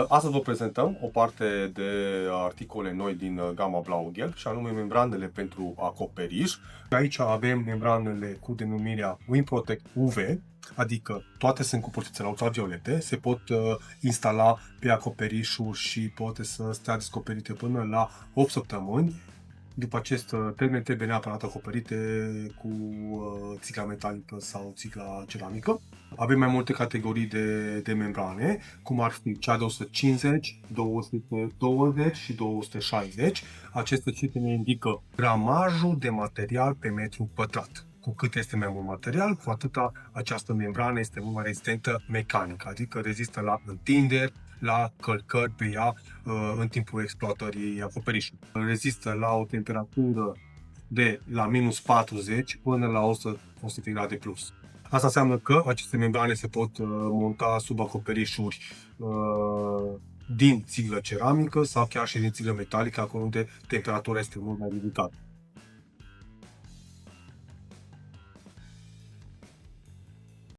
Astăzi vă prezentăm o parte de articole noi din gama blau-ghelb, și anume membranele pentru acoperiș. Aici avem membranele cu denumirea WindProtect UV, adică toate sunt cu protecție la ultraviolete, se pot instala pe acoperișuri și poate să stea descoperite până la 8 săptămâni. După acest termen trebuie neapărat acoperite cu țigla metalică sau țigla ceramică. Avem mai multe categorii de membrane, cum ar fi cea de 150, 220 și 260. Aceste cifre ne indică gramajul de material pe metru pătrat. Cu cât este mai mult material, cu atâta această membrană este mult mai rezistentă mecanic, adică rezistă la întinderi, la călcări pe ea în timpul exploatării acoperișului. Rezistă la o temperatură de la minus 40 până la 100 de grade plus. Asta înseamnă că aceste membrane se pot monta sub acoperișuri din țiglă ceramică sau chiar și din țiglă metalică, acolo unde temperatura este mult mai ridicată.